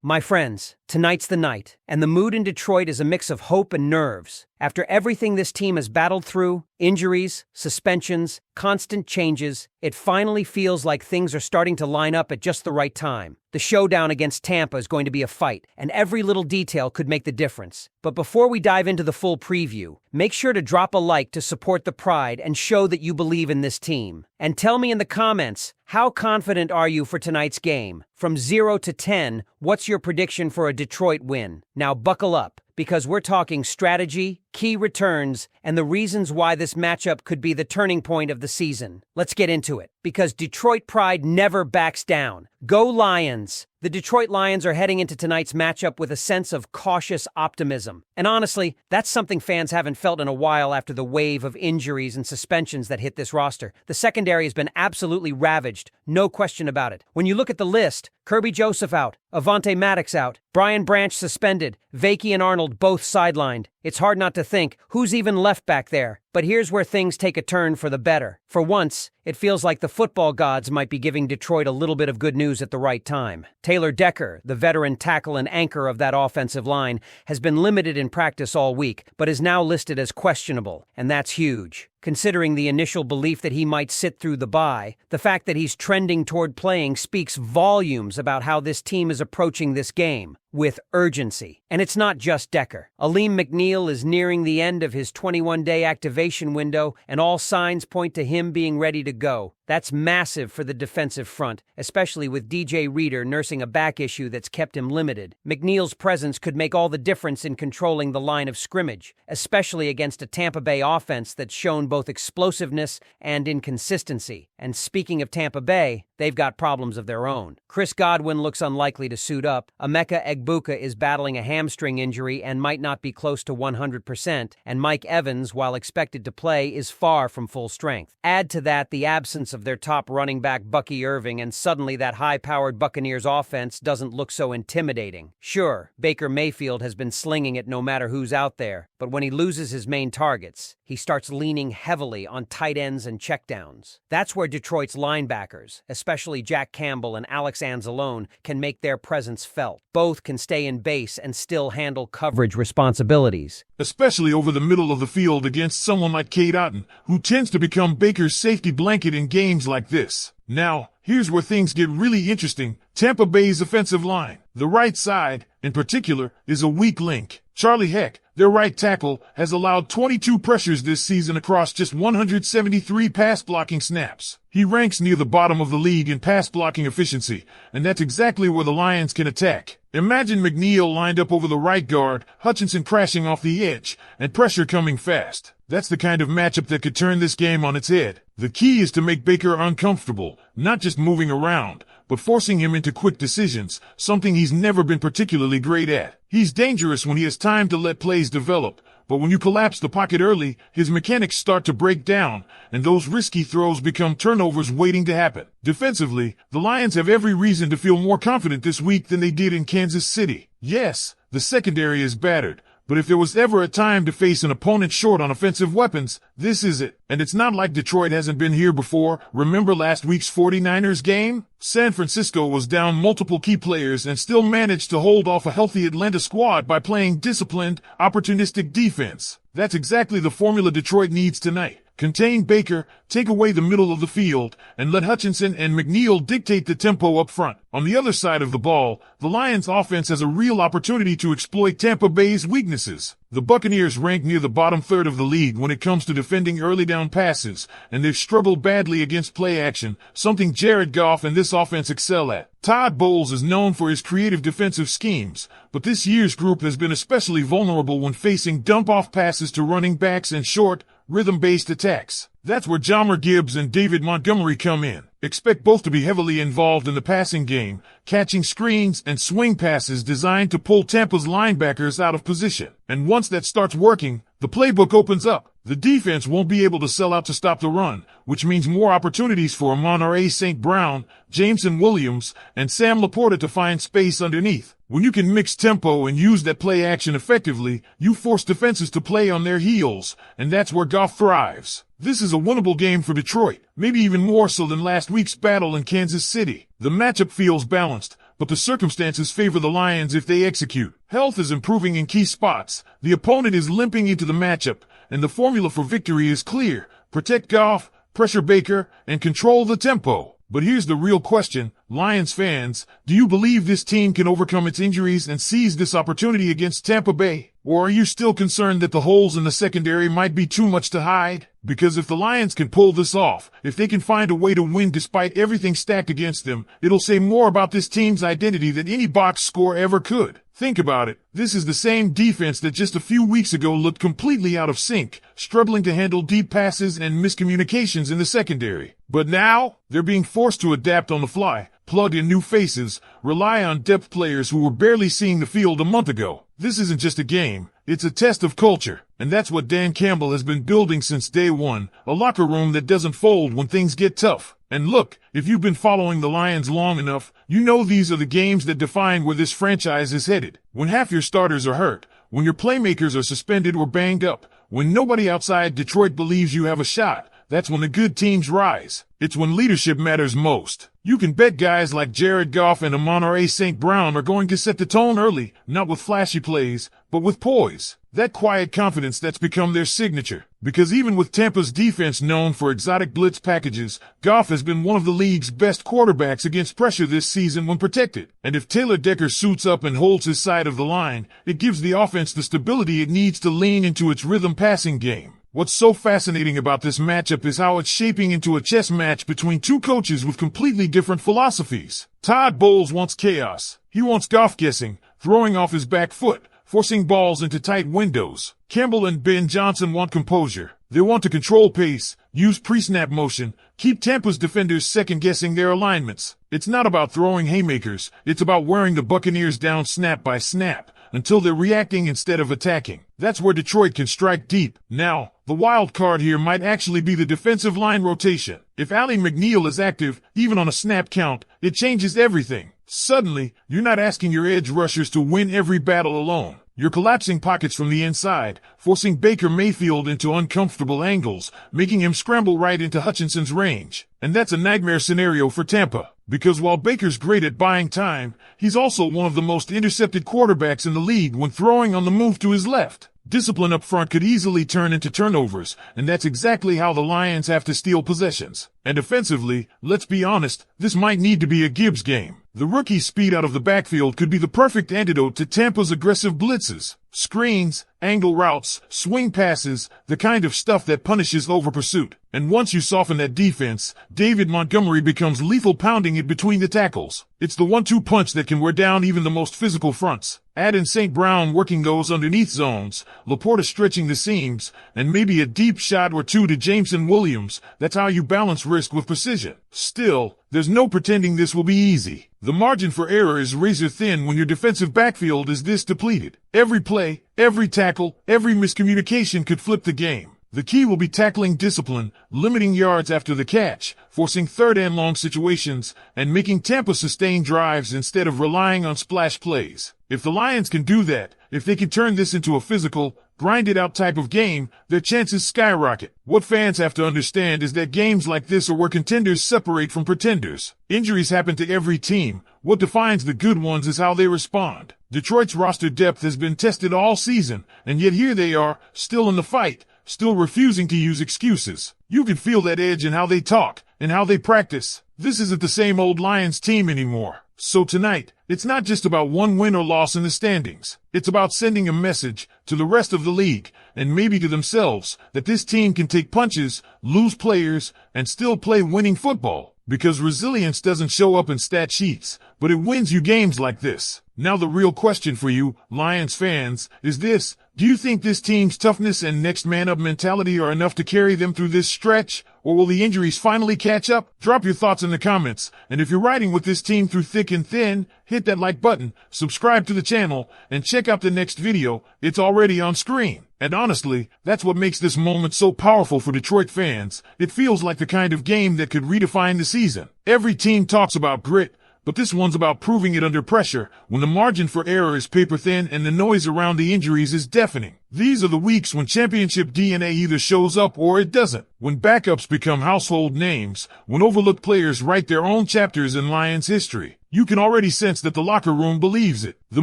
My friends, tonight's the night, and the mood in Detroit is a mix of hope and nerves. After everything this team has battled through, injuries, suspensions, constant changes, it finally feels like things are starting to line up at just the right time. The showdown against Tampa is going to be a fight, and every little detail could make the difference. But before we dive into the full preview, make sure to drop a like to support the pride and show that you believe in this team. And tell me in the comments, how confident are you for tonight's game? From 0 to 10, what's your prediction for a Detroit win? Now buckle up, because we're talking strategy, key returns, and the reasons why this matchup could be the turning point of the season. Let's get into it, because Detroit pride never backs down. Go Lions! The Detroit Lions are heading into tonight's matchup with a sense of cautious optimism. And honestly, that's something fans haven't felt in a while after the wave of injuries and suspensions that hit this roster. The secondary has been absolutely ravaged, no question about it. When you look at the list, Kirby Joseph out, Avonte Maddox out, Brian Branch suspended, Vakey and Arnold both sidelined. It's hard not to think, who's even left back there? But here's where things take a turn for the better. For once, it feels like the football gods might be giving Detroit a little bit of good news at the right time. Taylor Decker, the veteran tackle and anchor of that offensive line, has been limited in practice all week, but is now listed as questionable, and that's huge. Considering the initial belief that he might sit through the bye, the fact that he's trending toward playing speaks volumes about how this team is approaching this game, with urgency. And it's not just Decker. Aleem McNeil is nearing the end of his 21-day activation window, and all signs point to him being ready to go. That's massive for the defensive front, especially with DJ Reader nursing a back issue that's kept him limited. McNeil's presence could make all the difference in controlling the line of scrimmage, especially against a Tampa Bay offense that's shown both explosiveness and inconsistency. And speaking of Tampa Bay, they've got problems of their own. Chris Godwin looks unlikely to suit up. Emeka Egbuka is battling a hamstring injury and might not be close to 100%, and Mike Evans, while expected to play, is far from full strength. Add to that the absence of their top running back Bucky Irving, and suddenly that high-powered Buccaneers offense doesn't look so intimidating. Sure, Baker Mayfield has been slinging it no matter who's out there, but when he loses his main targets, he starts leaning heavily on tight ends and checkdowns. That's where Detroit's linebackers, especially Jack Campbell and Alex Anzalone, can make their presence felt. Both can stay in base and still handle coverage responsibilities. Especially over the middle of the field against someone like Cade Otton, who tends to become Baker's safety blanket in games like this. Now, here's where things get really interesting. Tampa Bay's offensive line, the right side, in particular, is a weak link. Charlie Heck, their right tackle, has allowed 22 pressures this season across just 173 pass-blocking snaps. He ranks near the bottom of the league in pass-blocking efficiency, and that's exactly where the Lions can attack. Imagine McNeil lined up over the right guard, Hutchinson crashing off the edge, and pressure coming fast. That's the kind of matchup that could turn this game on its head. The key is to make Baker uncomfortable, not just moving around, but forcing him into quick decisions, something he's never been particularly great at. He's dangerous when he has time to let plays develop, but when you collapse the pocket early, his mechanics start to break down, and those risky throws become turnovers waiting to happen. Defensively, the Lions have every reason to feel more confident this week than they did in Kansas City. Yes, the secondary is battered, but if there was ever a time to face an opponent short on offensive weapons, this is it. And it's not like Detroit hasn't been here before. Remember last week's 49ers game? San Francisco was down multiple key players and still managed to hold off a healthy Atlanta squad by playing disciplined, opportunistic defense. That's exactly the formula Detroit needs tonight. Contain Baker, take away the middle of the field, and let Hutchinson and McNeil dictate the tempo up front. On the other side of the ball, the Lions offense has a real opportunity to exploit Tampa Bay's weaknesses. The Buccaneers rank near the bottom third of the league when it comes to defending early down passes, and they've struggled badly against play action, something Jared Goff and this offense excel at. Todd Bowles is known for his creative defensive schemes, but this year's group has been especially vulnerable when facing dump-off passes to running backs and short, rhythm-based attacks. That's where Jahmyr Gibbs and David Montgomery come in. Expect both to be heavily involved in the passing game, catching screens and swing passes designed to pull Tampa's linebackers out of position. And once that starts working, the playbook opens up. The defense won't be able to sell out to stop the run, which means more opportunities for Amon-Ra St. Brown, Jameson Williams, and Sam Laporta to find space underneath. When you can mix tempo and use that play action effectively, you force defenses to play on their heels, and that's where Goff thrives. This is a winnable game for Detroit, maybe even more so than last week's battle in Kansas City. The matchup feels balanced, but the circumstances favor the Lions if they execute. Health is improving in key spots, the opponent is limping into the matchup, and the formula for victory is clear. Protect Goff, pressure Baker, and control the tempo. But here's the real question, Lions fans, do you believe this team can overcome its injuries and seize this opportunity against Tampa Bay? Or are you still concerned that the holes in the secondary might be too much to hide? Because if the Lions can pull this off, if they can find a way to win despite everything stacked against them, it'll say more about this team's identity than any box score ever could. Think about it. This is the same defense that just a few weeks ago looked completely out of sync, struggling to handle deep passes and miscommunications in the secondary. But now, they're being forced to adapt on the fly, plug in new faces, rely on depth players who were barely seeing the field a month ago. This isn't just a game, it's a test of culture. And that's what Dan Campbell has been building since day one, a locker room that doesn't fold when things get tough. And look, if you've been following the Lions long enough, you know these are the games that define where this franchise is headed. When half your starters are hurt, when your playmakers are suspended or banged up, when nobody outside Detroit believes you have a shot, that's when the good teams rise. It's when leadership matters most. You can bet guys like Jared Goff and Amon-Ra St. Brown are going to set the tone early, not with flashy plays, but with poise. That quiet confidence that's become their signature. Because even with Tampa's defense known for exotic blitz packages, Goff has been one of the league's best quarterbacks against pressure this season when protected. And if Taylor Decker suits up and holds his side of the line, it gives the offense the stability it needs to lean into its rhythm passing game. What's so fascinating about this matchup is how it's shaping into a chess match between two coaches with completely different philosophies. Todd Bowles wants chaos. He wants Goff guessing, throwing off his back foot, forcing balls into tight windows. Campbell and Ben Johnson want composure. They want to control pace, use pre-snap motion, keep Tampa's defenders second-guessing their alignments. It's not about throwing haymakers, it's about wearing the Buccaneers down snap by snap, until they're reacting instead of attacking. That's where Detroit can strike deep. Now, the wild card here might actually be the defensive line rotation. If Allie McNeil is active, even on a snap count, it changes everything. Suddenly, you're not asking your edge rushers to win every battle alone. You're collapsing pockets from the inside, forcing Baker Mayfield into uncomfortable angles, making him scramble right into Hutchinson's range. And that's a nightmare scenario for Tampa. Because while Baker's great at buying time, he's also one of the most intercepted quarterbacks in the league when throwing on the move to his left. Discipline up front could easily turn into turnovers, and that's exactly how the Lions have to steal possessions. And offensively, let's be honest, this might need to be a Gibbs game. The rookie's speed out of the backfield could be the perfect antidote to Tampa's aggressive blitzes. Screens, angle routes, swing passes, the kind of stuff that punishes over pursuit. And once you soften that defense, David Montgomery becomes lethal, pounding it between the tackles. It's the 1-2 punch that can wear down even the most physical fronts. Add in St. Brown working those underneath zones, Laporta stretching the seams, and maybe a deep shot or two to Jameson Williams. That's how you balance risk with precision. Still, there's no pretending this will be easy. The margin for error is razor thin when your defensive backfield is this depleted. Every play, every tackle, every miscommunication could flip the game. The key will be tackling discipline, limiting yards after the catch, forcing third and long situations, and making Tampa sustain drives instead of relying on splash plays. If the Lions can do that, if they can turn this into a physical, grinded-out type of game, their chances skyrocket. What fans have to understand is that games like this are where contenders separate from pretenders. Injuries happen to every team. What defines the good ones is how they respond. Detroit's roster depth has been tested all season, and yet here they are, still in the fight, still refusing to use excuses. You can feel that edge in how they talk, and how they practice. This isn't the same old Lions team anymore. So tonight, it's not just about one win or loss in the standings. It's about sending a message to the rest of the league, and maybe to themselves, that this team can take punches, lose players, and still play winning football. Because resilience doesn't show up in stat sheets, but it wins you games like this. Now the real question for you, Lions fans, is this. Do you think this team's toughness and next man up mentality are enough to carry them through this stretch? Or will the injuries finally catch up? Drop your thoughts in the comments. And if you're riding with this team through thick and thin, hit that like button, subscribe to the channel, and check out the next video. It's already on screen. And honestly, that's what makes this moment so powerful for Detroit fans. It feels like the kind of game that could redefine the season. Every team talks about grit, but this one's about proving it under pressure, when the margin for error is paper thin and the noise around the injuries is deafening. These are the weeks when championship DNA either shows up or it doesn't. When backups become household names, when overlooked players write their own chapters in Lions history, you can already sense that the locker room believes it. The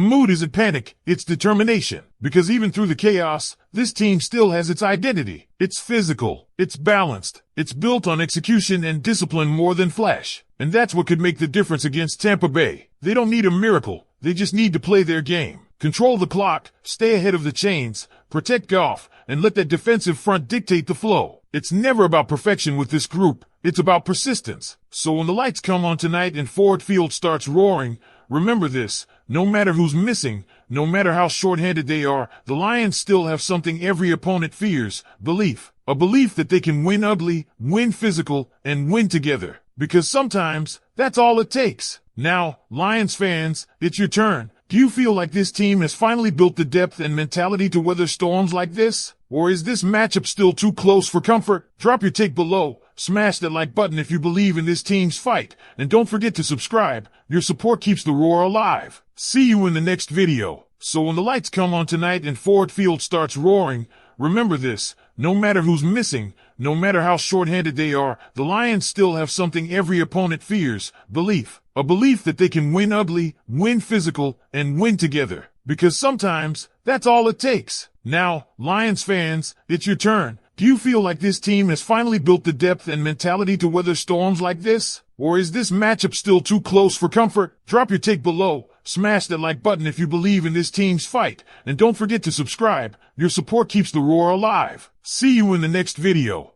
mood isn't panic, it's determination. Because even through the chaos, this team still has its identity. It's physical, it's balanced, it's built on execution and discipline more than flash. And that's what could make the difference against Tampa Bay. They don't need a miracle, they just need to play their game. Control the clock, stay ahead of the chains, protect Goff, and let that defensive front dictate the flow. It's never about perfection with this group, it's about persistence. So when the lights come on tonight and Ford Field starts roaring, remember this: no matter who's missing, no matter how short-handed they are, the Lions still have something every opponent fears: belief. A belief that they can win ugly, win physical, and win together. Because sometimes, that's all it takes. Now, Lions fans, it's your turn. Do you feel like this team has finally built the depth and mentality to weather storms like this? Or is this matchup still too close for comfort? Drop your take below, smash that like button if you believe in this team's fight, and don't forget to subscribe. Your support keeps the roar alive. See you in the next video. So when the lights come on tonight and Ford Field starts roaring, remember this: no matter who's missing, no matter how short-handed they are, the Lions still have something every opponent fears: belief. A belief that they can win ugly, win physical, and win together. Because sometimes, that's all it takes. Now, Lions fans, it's your turn. Do you feel like this team has finally built the depth and mentality to weather storms like this? Or is this matchup still too close for comfort? Drop your take below, smash that like button if you believe in this team's fight, and don't forget to subscribe. Your support keeps the roar alive. See you in the next video.